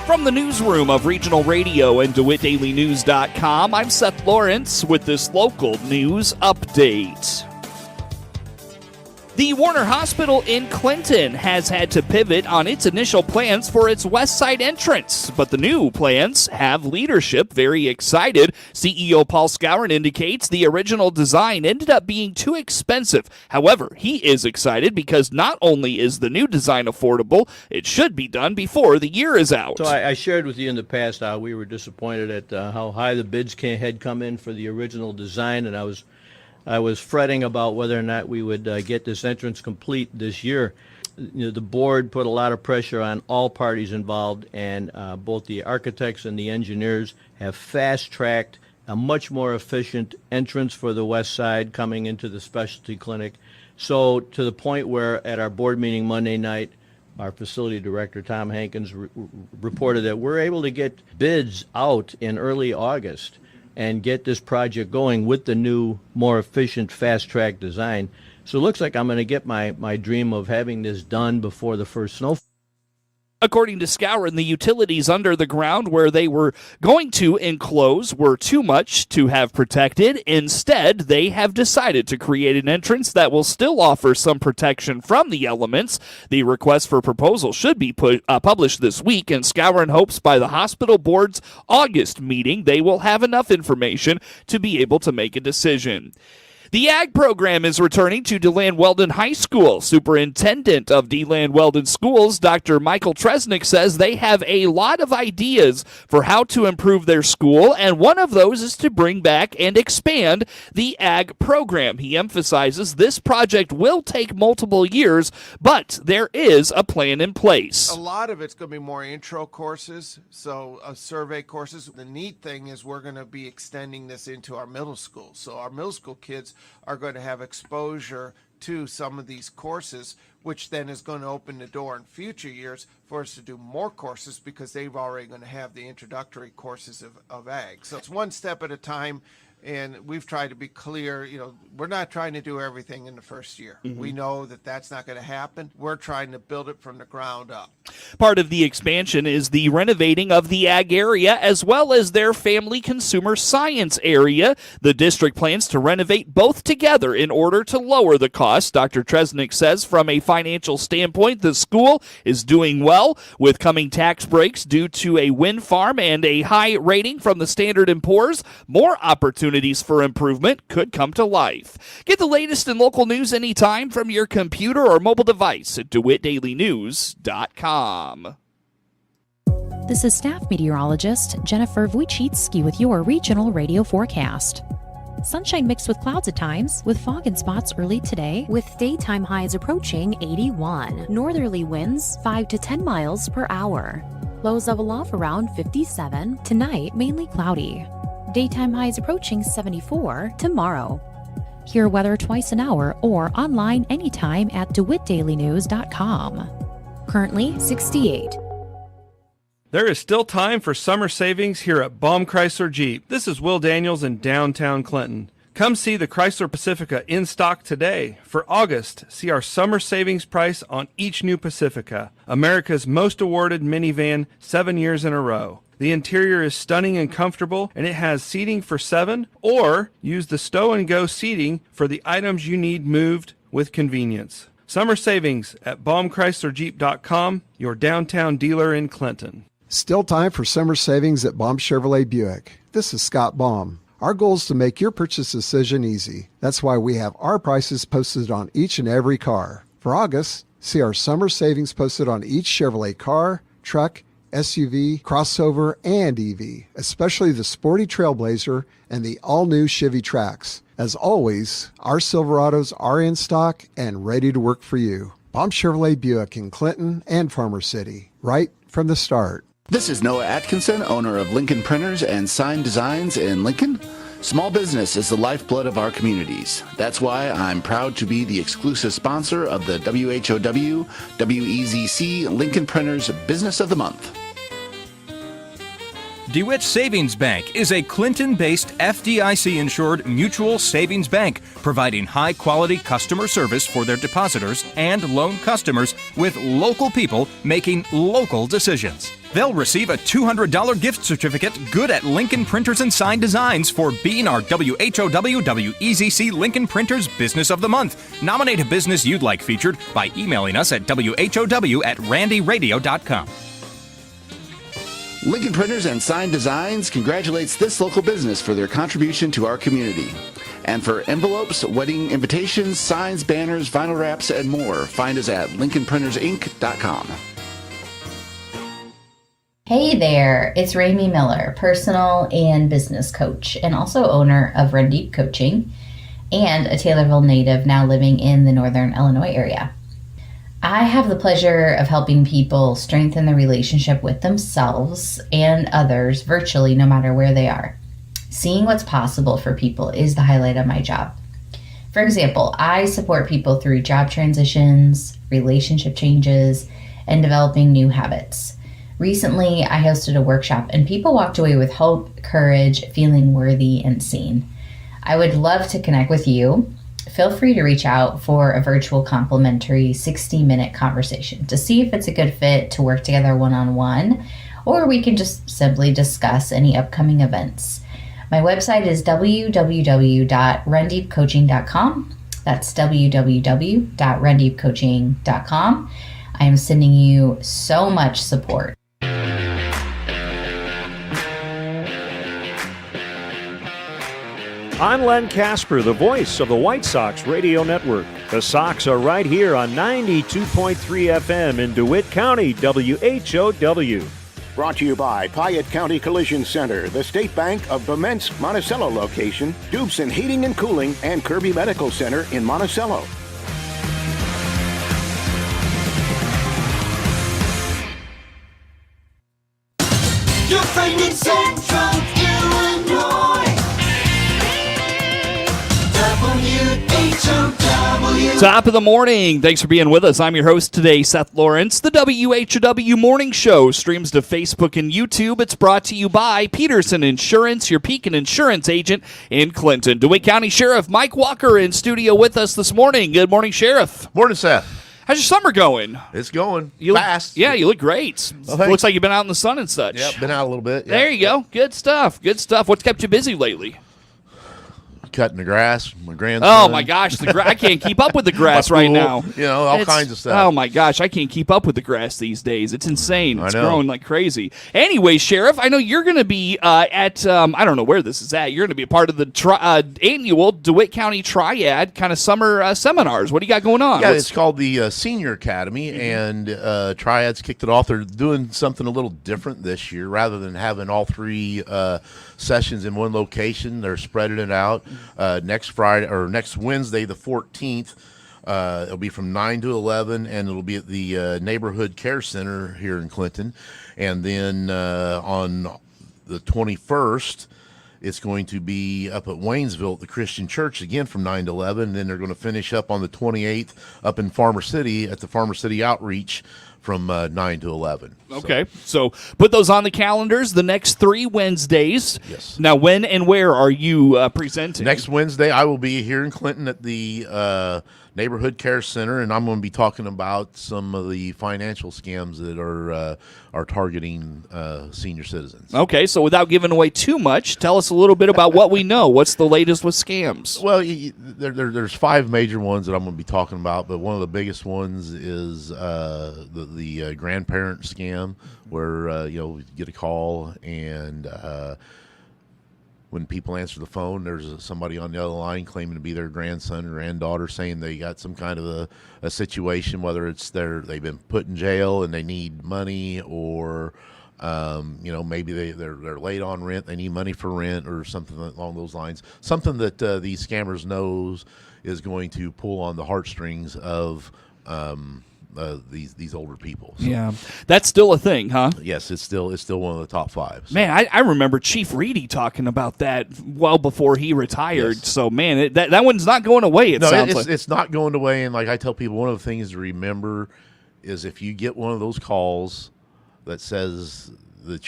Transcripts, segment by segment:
From the newsroom of Regional Radio and DeWittDailyNews.com, I'm Seth Lawrence with this local news update. The Warner Hospital in Clinton has had to pivot on its initial plans for its west side entrance, but the new plans have leadership very excited. CEO Paul Skowron indicates the original design ended up being too expensive. However, he is excited because not only is the new design affordable, it should be done before the year is out. So I shared with you in the past how we were disappointed at how high the bids had come in for the original design, and I was fretting about whether or not we would get this entrance complete this year. You know, the board put a lot of pressure on all parties involved, and both the architects and the engineers have fast-tracked a much more efficient entrance for the west side coming into the specialty clinic. So to the point where at our board meeting Monday night, our facility director, Tom Hankins, reported that we're able to get bids out in early August and get this project going with the new, more efficient, fast-track design. So it looks like I'm going to get my dream of having this done before the first snowfall. According to Skowron, the utilities under the ground where they were going to enclose were too much to have protected. Instead, they have decided to create an entrance that will still offer some protection from the elements. The request for proposal should be published this week, and Skowron hopes by the hospital board's August meeting they will have enough information to be able to make a decision. The Ag program is returning to DeLand Weldon High School. Superintendent of DeLand Weldon Schools, Dr. Michael Tresnick, says they have a lot of ideas for how to improve their school, and one of those is to bring back and expand the Ag program. He emphasizes this project will take multiple years, but there is a plan in place. A lot of it's going to be more intro courses, so survey courses. The neat thing is we're going to be extending this into our middle school. So our middle school kids are going to have exposure to some of these courses, which then is going to open the door in future years for us to do more courses because they've already going to have the introductory courses of ag. So it's one step at a time. And we've tried to be clear, we're not trying to do everything in the first year. Mm-hmm. We know that that's not going to happen. We're trying to build it from the ground up. Part of the expansion is the renovating of the ag area as well as their family consumer science area. The district plans to renovate both together in order to lower the cost. Dr. Tresnick says from a financial standpoint, the school is doing well with coming tax breaks due to a wind farm and a high rating from the Standard & Poor's. More opportunities for improvement could come to life. Get the latest in local news anytime from your computer or mobile device at DeWittDailyNews.com. This is staff meteorologist Jennifer Wojcicki with your regional radio forecast. Sunshine mixed with clouds at times, with fog in spots early today, with daytime highs approaching 81. Northerly winds 5 to 10 miles per hour. Lows level off around 57. Tonight, mainly cloudy. Daytime highs approaching 74 tomorrow. Hear weather twice an hour or online anytime at DeWittDailyNews.com. Currently 68. There is still time for summer savings here at Baum Chrysler Jeep. This is Will Daniels in downtown Clinton. Come see the Chrysler Pacifica in stock today. For August, see our summer savings price on each new Pacifica, America's most awarded minivan 7 years in a row. The interior is stunning and comfortable, and it has seating for 7, or use the stow-and-go seating for the items you need moved with convenience. Summer savings at BaumChryslerJeep.com, your downtown dealer in Clinton. Still time for summer savings at Baum Chevrolet Buick. This is Scott Baum. Our goal is to make your purchase decision easy. That's why we have our prices posted on each and every car. For August, see our summer savings posted on each Chevrolet car, truck, SUV, crossover, and EV, especially the sporty Trailblazer and the all-new Chevy Trax. As always, our Silverados are in stock and ready to work for you. Baum Chevrolet Buick in Clinton and Farmer City, right from the start. This is Noah Atkinson, owner of Lincoln Printers and Sign Designs in Lincoln. Small business is the lifeblood of our communities. That's why I'm proud to be the exclusive sponsor of the WHOW WEZC Lincoln Printers Business of the Month. DeWitt Savings Bank is a Clinton-based FDIC-insured mutual savings bank, providing high-quality customer service for their depositors and loan customers with local people making local decisions. They'll receive a $200 gift certificate good at Lincoln Printers and Sign Designs for being our WHOW WEZC Lincoln Printers Business of the Month. Nominate a business you'd like featured by emailing us at whow@randyradio.com. Lincoln Printers and Sign Designs congratulates this local business for their contribution to our community. And for envelopes, wedding invitations, signs, banners, vinyl wraps, and more, find us at lincolnprintersinc.com. Hey there, it's Ramey Miller, personal and business coach, and also owner of Run Deep Coaching, and a Taylorville native now living in the Northern Illinois area. I have the pleasure of helping people strengthen the relationship with themselves and others virtually, no matter where they are. Seeing what's possible for people is the highlight of my job. For example, I support people through job transitions, relationship changes, and developing new habits. Recently, I hosted a workshop and people walked away with hope, courage, feeling worthy and seen. I would love to connect with you. Feel free to reach out for a virtual complimentary 60-minute conversation to see if it's a good fit to work together one-on-one, or we can just simply discuss any upcoming events. My website is www.rundeepcoaching.com. That's www.rundeepcoaching.com. I am sending you so much support. I'm Len Casper, the voice of the White Sox Radio Network. The Sox are right here on 92.3 FM in DeWitt County, WHOW. Brought to you by Piatt County Collision Center, the State Bank of Bement's Monticello location, Dubson Heating and Cooling, and Kirby Medical Center in Monticello. Your friend in Central Illinois. WHOW. Top of the morning. Thanks for being with us. I'm your host today, Seth Lawrence. The WHOW Morning Show streams to Facebook and YouTube. It's brought to you by Peterson Insurance, your Pekin Insurance agent in Clinton. DeWitt County Sheriff Mike Walker in studio with us this morning. Good morning, Sheriff. Morning, Seth. How's your summer going? It's going Fast. fast. You look great. Looks like you've been out in the sun and such. Yep, been out a little bit. Yep. There you go. Good stuff. Good stuff. What's kept you busy lately? Cutting the grass, my grandson. Oh my gosh, I can't keep up with the grass right now. You know, all kinds of stuff. Oh my gosh, I can't keep up with the grass these days. It's insane. It's I know. growing like crazy. Anyway, Sheriff, I know you're going to be at, I don't know where this is at. You're going to be a part of the annual DeWitt County Triad kind of summer seminars. What do you got going on? Yeah, it's called the Senior Academy, and Triad's kicked it off. They're doing something a little different this year. Rather than having all three sessions in one location, they're spreading it out. Next Wednesday, the 14th, it'll be from 9 to 11, and it'll be at the Neighborhood Care Center here in Clinton. And then on the 21st, it's going to be up at Waynesville at the Christian Church, again from 9 to 11. And then they're going to finish up on the 28th up in Farmer City at the Farmer City Outreach from 9 to 11. Okay, so put those on the calendars, the next 3 Wednesdays. Yes. Now, when and where are you presenting? Next Wednesday, I will be here in Clinton at the Neighborhood Care Center, and I'm going to be talking about some of the financial scams that are targeting senior citizens. Okay, so without giving away too much, tell us a little bit about what we know. What's the latest with scams? Well, there's 5 major ones that I'm going to be talking about, but one of the biggest ones is the grandparent scam, where you get a call and when people answer the phone, there's somebody on the other line claiming to be their grandson or granddaughter, saying they got some kind of a situation, whether it's they've been put in jail and they need money, or maybe they're late on rent, they need money for rent, or something along those lines. Something that these scammers knows is going to pull on the heartstrings of these older people. So, yeah, that's still a thing, huh? Yes, it's still one of the top 5. So. Man, I remember Chief Reedy talking about that well before he retired. Yes. So, man, that one's not going away. It's not going away. And like I tell people, one of the things to remember is if you get one of those calls that says that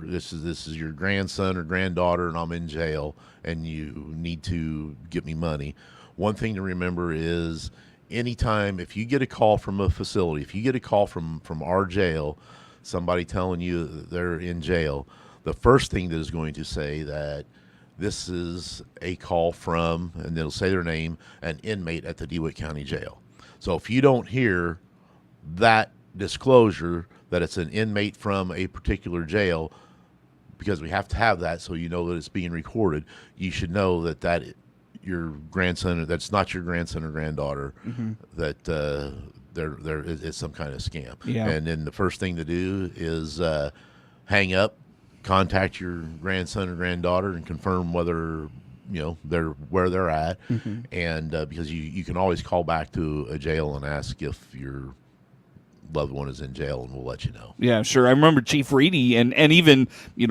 this is your grandson or granddaughter, and I'm in jail, and you need to get me money. One thing to remember is anytime if you get a call from a facility, if you get a call from our jail, somebody telling you that they're in jail, the first thing that is going to say that this is a call from, and they'll say their name, an inmate at the DeWitt County Jail. So if you don't hear that disclosure that it's an inmate from a particular jail, because we have to have that so you know that it's being recorded, you should know that your grandson, that's not your grandson or granddaughter, that it's some kind of scam. Yeah. And then the first thing to do is hang up, contact your grandson or granddaughter, and confirm whether they're where they're at. And because you can always call back to a jail and ask if your loved one is in jail, and we'll let you know. Yeah, sure. I remember Chief Reedy and even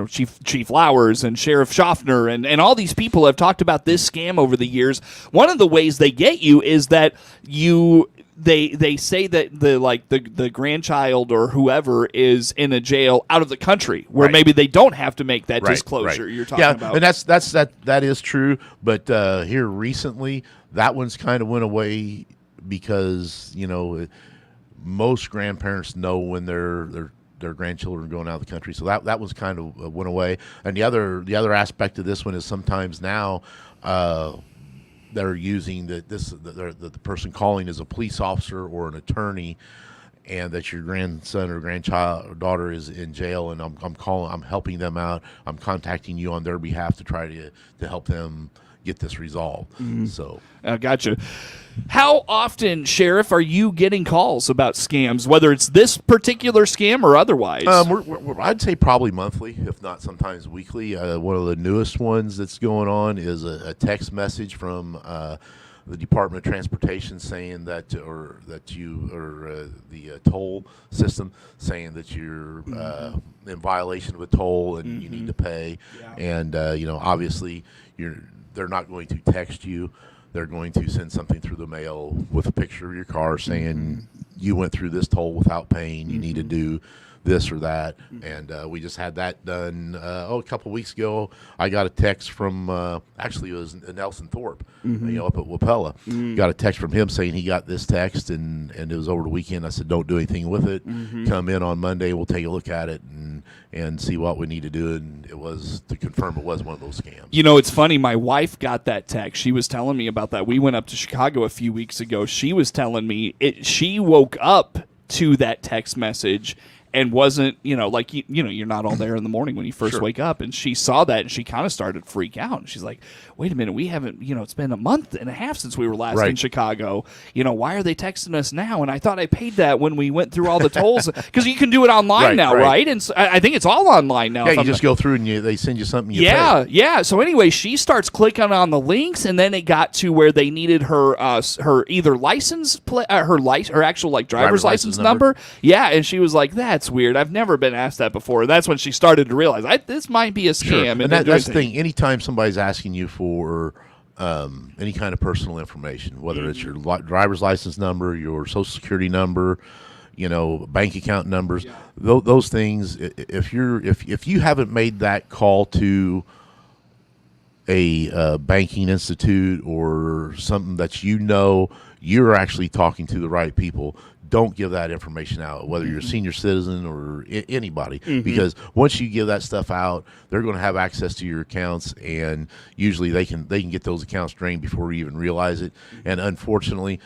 Chief Flowers and Sheriff Schaffner and all these people have talked about this scam over the years. One of the ways they get you is that they say that the grandchild or whoever is in a jail out of the country where maybe they don't have to make that disclosure you're talking about. And that is true, but here recently that one's kind of went away because most grandparents know when their grandchildren are going out of the country, so that was kind of went away. And the other aspect of this one is sometimes now they're using the person calling is a police officer or an attorney, and that your grandson or daughter is in jail, and I'm helping them out. I'm contacting you on their behalf to try to help them get this resolved. So gotcha. How often, Sheriff, are you getting calls about scams, whether it's this particular scam or otherwise? I'd say probably monthly, if not sometimes weekly. One of the newest ones that's going on is a text message from the Department of Transportation saying the toll system saying that you're in violation of a toll and you need to pay. And obviously they're not going to text you. They're going to send something through the mail with a picture of your car saying you went through this toll without paying. You need to do this or that. And we just had that done a couple weeks ago. I got a text from actually it was Nelson Thorpe, up at Wapella. Got a text from him saying he got this text and it was over the weekend. I said, don't do anything with it. Come in on Monday. We'll take a look at it and see what we need to do. And it was to confirm it was one of those scams. It's funny. My wife got that text. She was telling me about that. We went up to Chicago a few weeks ago. She was telling me she woke up to that text message and wasn't, you're not all there in the morning when you first wake up. And she saw that and she kind of started to freak out. And she's like, wait a minute, we haven't, it's been a month and a half since we were last in Chicago. Why are they texting us now? And I thought I paid that when we went through all the tolls because you can do it online now, right? And so I think it's all online now. Yeah, you just go through and they send you something. Yeah. So anyway, she starts clicking on the links, and then it got to where they needed her either license her actual driver's license number. Yeah, and she was like, that's weird. I've never been asked that before. And that's when she started to realize this might be a scam. Sure. And that's the thing. Anytime somebody's asking you for any kind of personal information, whether it's your driver's license number, your social security number, bank account numbers, those things. If you haven't made that call to a banking institute or something that you're actually talking to the right people, don't give that information out, whether you're a senior citizen or anybody, because once you give that stuff out, they're going to have access to your accounts, and usually they can get those accounts drained before you even realize it. And unfortunately,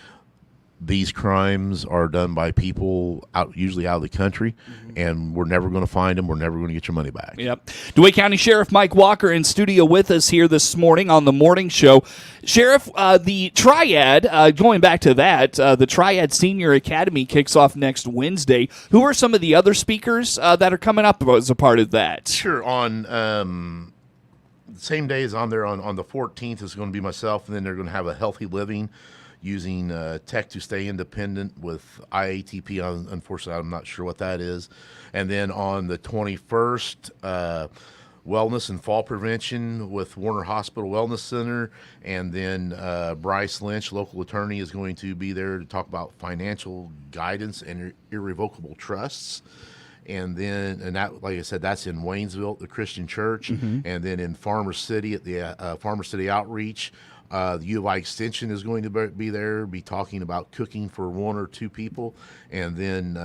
these crimes are done by people usually out of the country, and we're never going to find them. We're never going to get your money back. Yep. DeWitt County Sheriff Mike Walker in studio with us here this morning on the morning show. Sheriff, the TRIAD, going back to that, the TRIAD Senior Academy kicks off next Wednesday. Who are some of the other speakers that are coming up as a part of that? Sure. On the same day as on there, on the 14th is going to be myself, and then they're going to have a healthy living using tech to stay independent with IATP. Unfortunately, I'm not sure what that is. And then on the 21st, wellness and fall prevention with Warner Hospital Wellness Center. And then Bryce Lynch, local attorney, is going to be there to talk about financial guidance and irrevocable trusts. And then, and that, like I said, that's in Waynesville, the Christian Church, and then in Farmer City at the Farmer City Outreach. The U of I Extension is going to be there, be talking about cooking for 1 or 2 people, and then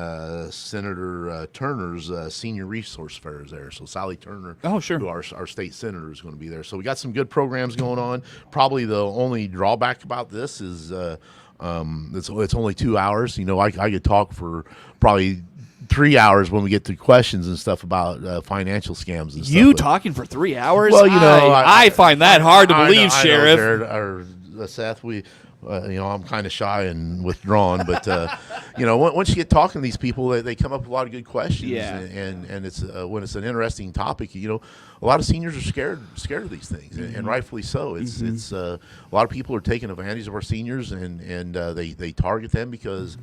Senator Turner's Senior Resource Fair is there. So Sally Turner, who our state senator, is going to be there. So we got some good programs going on. Probably the only drawback about this is it's only 2 hours. I could talk for probably 3 hours when we get to questions and stuff about financial scams and stuff. You talking for 3 hours? Well, I find that hard to believe, Sheriff. Or Seth, I'm kind of shy and withdrawn, but once you get talking to these people, they come up with a lot of good questions. Yeah. And it's when it's an interesting topic, a lot of seniors are scared of these things, and rightfully so. It's a lot of people are taking advantage of our seniors, and they target them because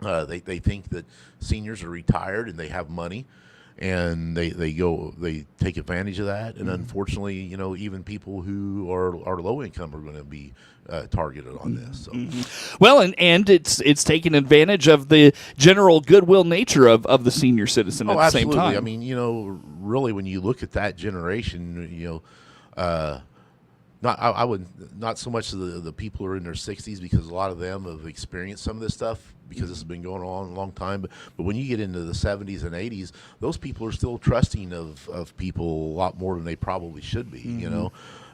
they think that seniors are retired and they have money, and they take advantage of that. And unfortunately, even people who are low income are going to be targeted on this. So. Well, and it's taking advantage of the general goodwill nature of the senior citizen at the same time. I mean, really, when you look at that generation, not so much the people who are in their 60s, because a lot of them have experienced some of this stuff because this has been going on a long time. But when you get into the 70s and 80s, those people are still trusting of people a lot more than they probably should be,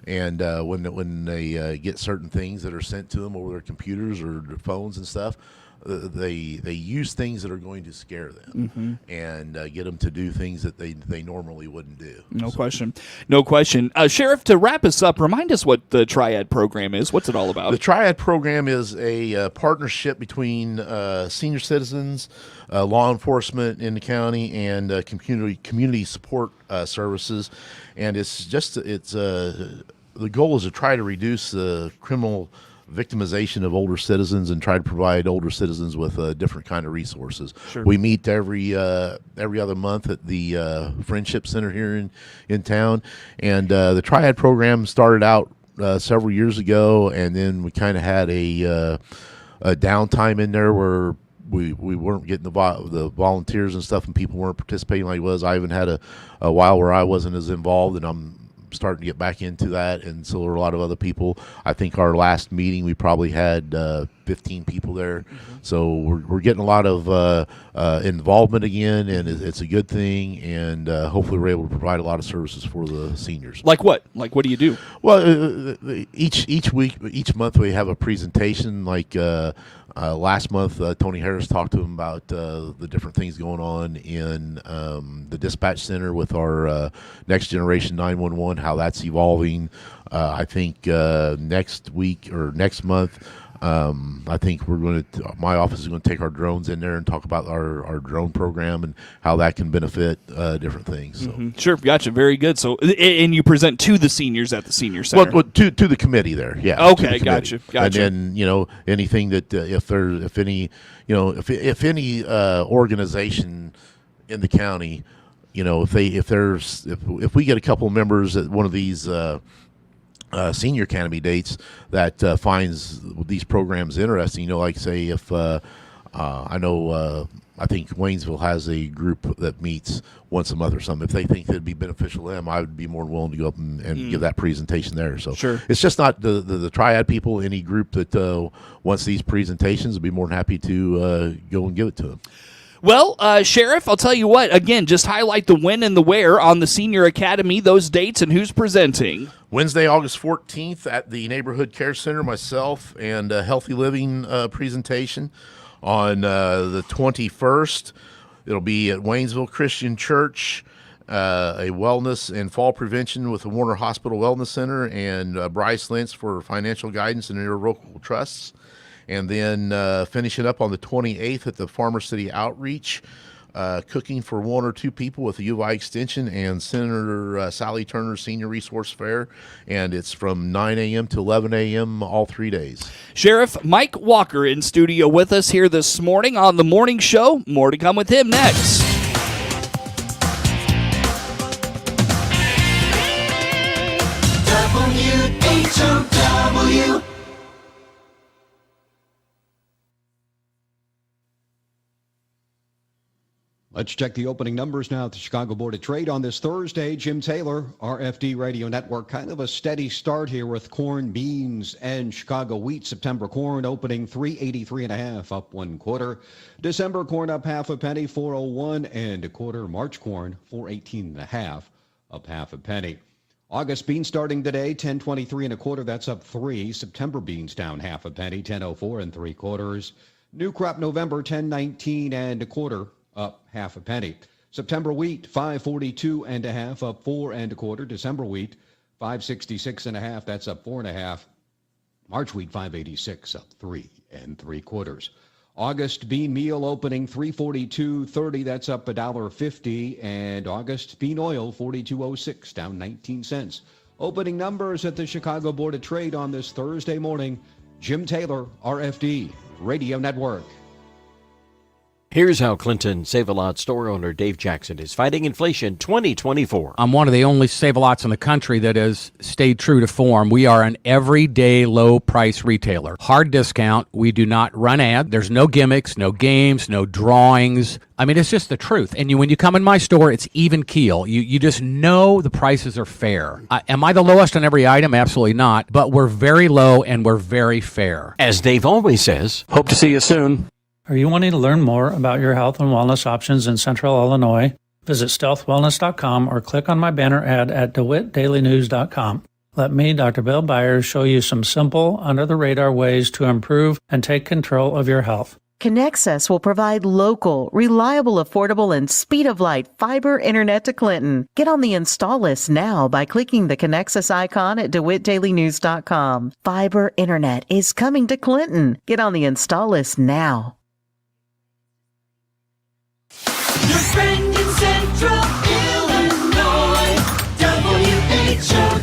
And when they get certain things that are sent to them over their computers or their phones and stuff, they use things that are going to scare them and get them to do things that they normally wouldn't do. No question. Sheriff, to wrap us up, remind us what the TRIAD program is. What's it all about? The TRIAD program is a partnership between senior citizens, law enforcement in the county, and community support services. And the goal is to try to reduce the criminal victimization of older citizens and try to provide older citizens with different kind of resources. Sure. We meet every other month at the Friendship Center here in town, and the TRIAD program started out several years ago, and then we kind of had a downtime in there where we weren't getting the volunteers and stuff, and people weren't participating like it was. I even had a while where I wasn't as involved, and I'm starting to get back into that, and so there were a lot of other people. I think our last meeting we probably had 15 people there, so we're getting a lot of involvement again, and it's a good thing, and hopefully we're able to provide a lot of services for the seniors. Like what? Like what do you do? Well, each month we have a presentation. Like last month, Tony Harris talked to them about the different things going on in the dispatch center with our next generation 911, how that's evolving. I think next week or next month, I think my office is going to take our drones in there and talk about our drone program and how that can benefit different things. So. Sure, gotcha. Very good. So, and you present to the seniors at the senior center. Well, to the committee there, yeah. Okay, gotcha. And then anything that if any organization in the county, if we get a couple of members at one of these senior candidates that finds these programs interesting, like say if I think Waynesville has a group that meets once a month or something. If they think it'd be beneficial to them, I would be more than willing to go up and give that presentation there. So sure. It's just not the TRIAD people. Any group that wants these presentations would be more than happy to go and give it to them. Well, Sheriff, I'll tell you what. Again, just highlight the when and the where on the Senior Academy, those dates, and who's presenting. Wednesday, August 14th at the Neighborhood Care Center, myself and a Healthy Living presentation. On the 21st, it'll be at Waynesville Christian Church, a wellness and fall prevention with the Warner Hospital Wellness Center, and Bryce Lentz for financial guidance and irrevocable trusts. And then finishing up on the 28th at the Farmer City Outreach, cooking for 1 or 2 people with the U of I Extension and Senator Sally Turner's Senior Resource Fair. And it's from 9 a.m. to 11 a.m. all 3 days. Sheriff Mike Walker in studio with us here this morning on The Morning Show. More to come with him next. WHOW. Let's check the opening numbers now at the Chicago Board of Trade on this Thursday. Jim Taylor, RFD Radio Network. Kind of a steady start here with corn, beans, and Chicago wheat. September corn opening 383.5, up 1/4. December corn up half a penny, 401 and a quarter. March corn 418.5, up half a penny. August beans starting today 1023 1/4. That's up 3. September beans down half a penny, 1004 3/4. New crop November 1019 1/4. Up half a penny. September wheat 542.5, up 4 1/4. December wheat 566.5, that's up 4.5. March wheat 586, up 3 3/4. August bean meal opening 342.30, that's up $1.50, and August bean oil 42.06, down 19 cents. Opening numbers at the Chicago Board of Trade on this Thursday morning. Jim Taylor, RFD Radio Network. Here's how Clinton Save-A-Lot store owner Dave Jackson is fighting inflation 2024. I'm one of the only Save-A-Lots in the country that has stayed true to form. We are an everyday low-price retailer. Hard discount. We do not run ads. There's no gimmicks, no games, no drawings. I mean, it's just the truth. And when you come in my store, it's even keel. You just know the prices are fair. Am I the lowest on every item? Absolutely not. But we're very low and we're very fair. As Dave always says, hope to see you soon. Are you wanting to learn more about your health and wellness options in Central Illinois? Visit stealthwellness.com or click on my banner ad at DeWittDailyNews.com. Let me, Dr. Bill Byers, show you some simple, under-the-radar ways to improve and take control of your health. Connexus will provide local, reliable, affordable, and speed-of-light fiber internet to Clinton. Get on the install list now by clicking the Connexus icon at DeWittDailyNews.com. Fiber internet is coming to Clinton. Get on the install list now. Your friend in Central Illinois, WHOW.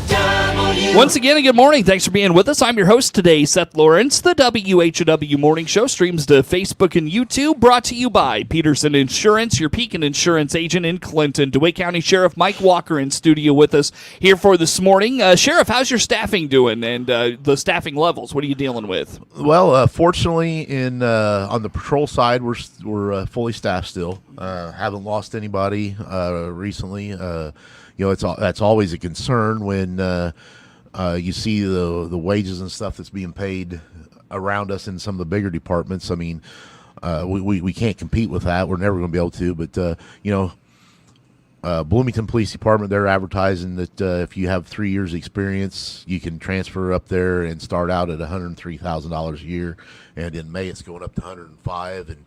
Once again, good morning. Thanks for being with us. I'm your host today, Seth Lawrence. The WHOW Morning Show streams to Facebook and YouTube, brought to you by Peterson Insurance, your Pekin Insurance agent in Clinton. DeWitt County Sheriff Mike Walker in studio with us here for this morning. Sheriff, how's your staffing doing and the staffing levels? What are you dealing with? Well, fortunately, on the patrol side, we're fully staffed still. Haven't lost anybody recently. That's always a concern when you see the wages and stuff that's being paid around us in some of the bigger departments. I mean, we can't compete with that. We're never going to be able to. But Bloomington Police Department, they're advertising that if you have 3 years experience, you can transfer up there and start out at $103,000 a year. And in May, it's going up to $105,000. And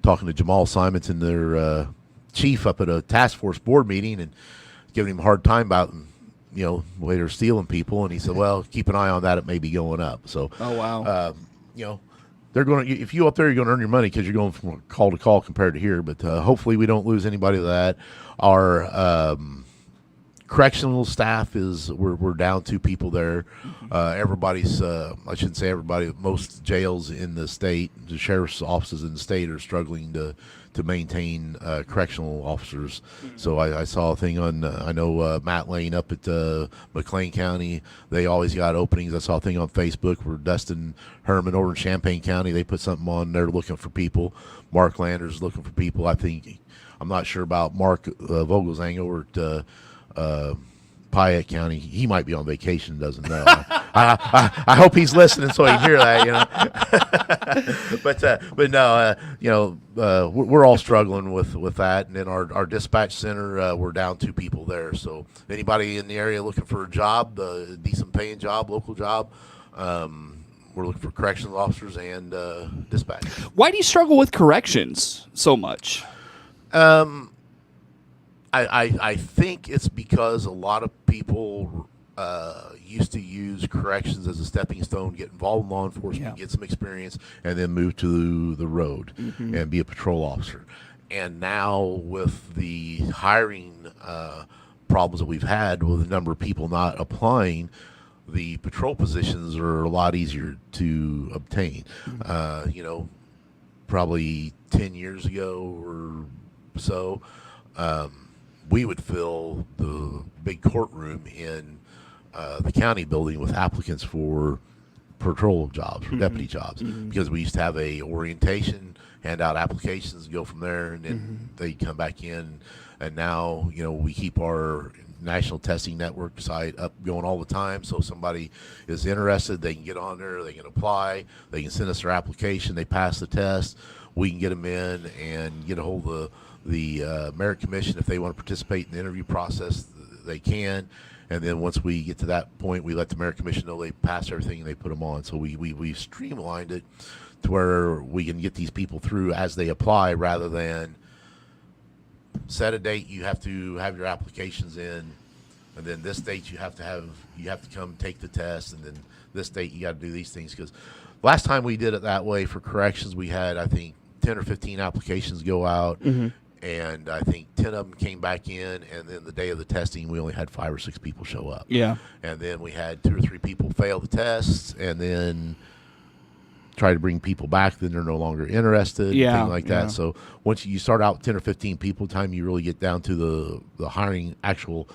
talking to Jamal Simonton, their chief, up at a task force board meeting, and giving him a hard time about, the way they're stealing people. And he said, well, keep an eye on that. It may be going up. So, oh, wow. They're going to, if you up there, you're going to earn your money because you're going from call to call compared to here. But hopefully we don't lose anybody to that. Our correctional staff we're down 2 people there. Everybody's, I shouldn't say everybody, most jails in the state, the sheriff's offices in the state are struggling to maintain correctional officers. So I saw a thing on, I know Matt Lane up at McLean County, they always got openings. I saw a thing on Facebook where Dustin Herman over in Champaign County, they put something on there looking for people. Mark Landers looking for people. I'm not sure about Mark Vogelsang over at Piatt County. He might be on vacation, doesn't know. I hope he's listening so he can hear that, but no, we're all struggling with that. And then our dispatch center, we're down 2 people there. So anybody in the area looking for a job, a decent paying job, local job, we're looking for corrections officers and dispatch. Why do you struggle with corrections so much? I think it's because a lot of people used to use corrections as a stepping stone, get involved in law enforcement, get some experience, and then move to the road and be a patrol officer. And now with the hiring problems that we've had with the number of people not applying, the patrol positions are a lot easier to obtain. Probably 10 years ago or so, we would fill the big courtroom in the county building with applicants for patrol jobs, for deputy jobs, because we used to have a orientation, hand out applications, go from there, and then they come back in. And now, we keep our national testing network site up going all the time. So if somebody is interested, they can get on there, they can apply, they can send us their application, they pass the test, we can get them in and get a hold of the Merit Commission. If they want to participate in the interview process, they can. And then once we get to that point, we let the Merit Commission know they passed everything and they put them on. So we've streamlined it to where we can get these people through as they apply, rather than set a date, you have to have your applications in, and then this date you have to come take the test, and then this date you got to do these things. Because last time we did it that way for corrections, we had, I think, 10 or 15 applications go out, and I think 10 of them came back in, and then the day of the testing we only had 5 or 6 people show up. Yeah. And then we had 2 or 3 people fail the tests, and then try to bring people back, then they're no longer interested, things like that. So once you start out with 10 or 15 people, time you really get down to the hiring, actual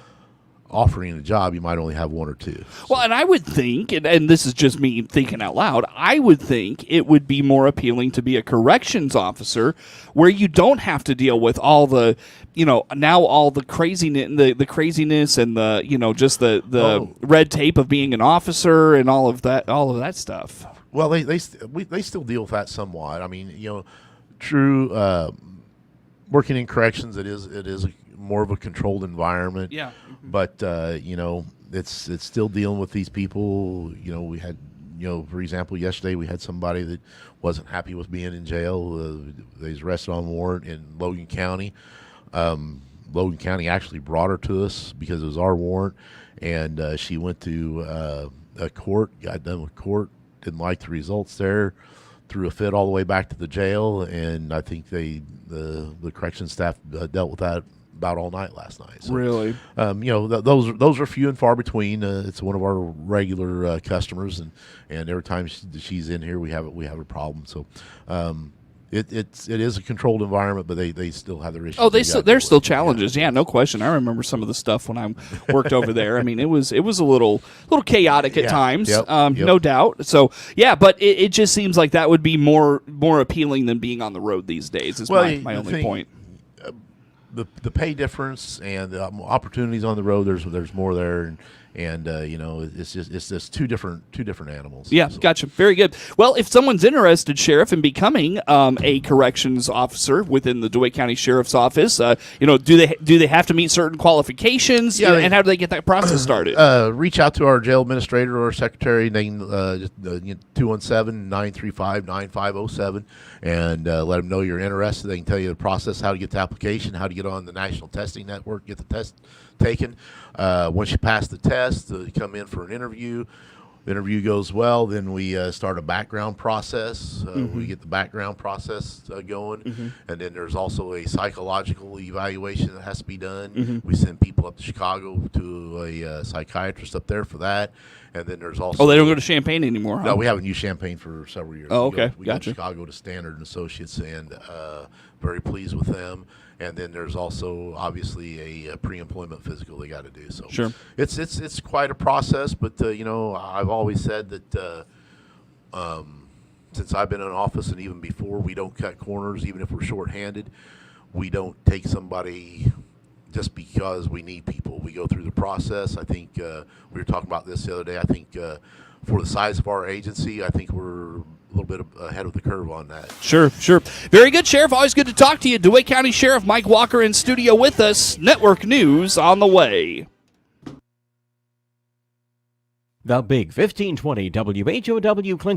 offering a job, you might only have 1 or 2. Well, and I would think, and this is just me thinking out loud, I would think it would be more appealing to be a corrections officer, where you don't have to deal with all the, now all the craziness, the craziness, and the, just the red tape of being an officer and all of that stuff. Well, they still deal with that somewhat. I mean, true. Working in corrections, it is more of a controlled environment. Yeah. But it's still dealing with these people. We had, for example, yesterday we had somebody that wasn't happy with being in jail. They was arrested on warrant in Logan County. Logan County actually brought her to us because it was our warrant, and she went to a court, got done with court. Didn't like the results there, threw a fit all the way back to the jail, and I think the corrections staff dealt with that about all night last night. So, really? Those are few and far between. It's one of our regular customers, and every time she's in here, we have a problem. So. It is a controlled environment, but they still have their issues. Oh, there's still challenges. Yeah, no question. I remember some of the stuff when I worked over there. I mean, it was a little chaotic at times, no doubt. So yeah, but it just seems like that would be more appealing than being on the road these days. Is my only point. The pay difference and the opportunities on the road. There's more there. And it's just two different animals. Yeah, so. Gotcha. Very good. Well, if someone's interested, Sheriff, in becoming a corrections officer within the DeWitt County Sheriff's Office, do they have to meet certain qualifications? Yeah, and how do they get that process started? Reach out to our jail administrator or secretary, named 217-935-9507, and let them know you're interested. They can tell you the process, how to get the application, how to get on the national testing network, get the test taken. Once you pass the test, you come in for an interview. The interview goes well, then we start a background process. We get the background process going, and then there's also a psychological evaluation that has to be done. We send people up to Chicago to a psychiatrist up there for that, and then there's also... Oh, they don't go to Champaign anymore, huh? No, we haven't used Champaign for several years. Oh, okay. We go to Chicago to Standard and Associates, and very pleased with them. And then there's also obviously a pre-employment physical they got to do. So sure, it's quite a process. But I've always said that since I've been in office and even before, we don't cut corners, even if we're shorthanded. We don't take somebody just because we need people. We go through the process. I think we were talking about this the other day. I think for the size of our agency, I think we're a little bit ahead of the curve on that. Sure. Very good, Sheriff. Always good to talk to you. DeWitt County Sheriff Mike Walker in studio with us. Network news on the way. The Big 1520 WHOW Clinton.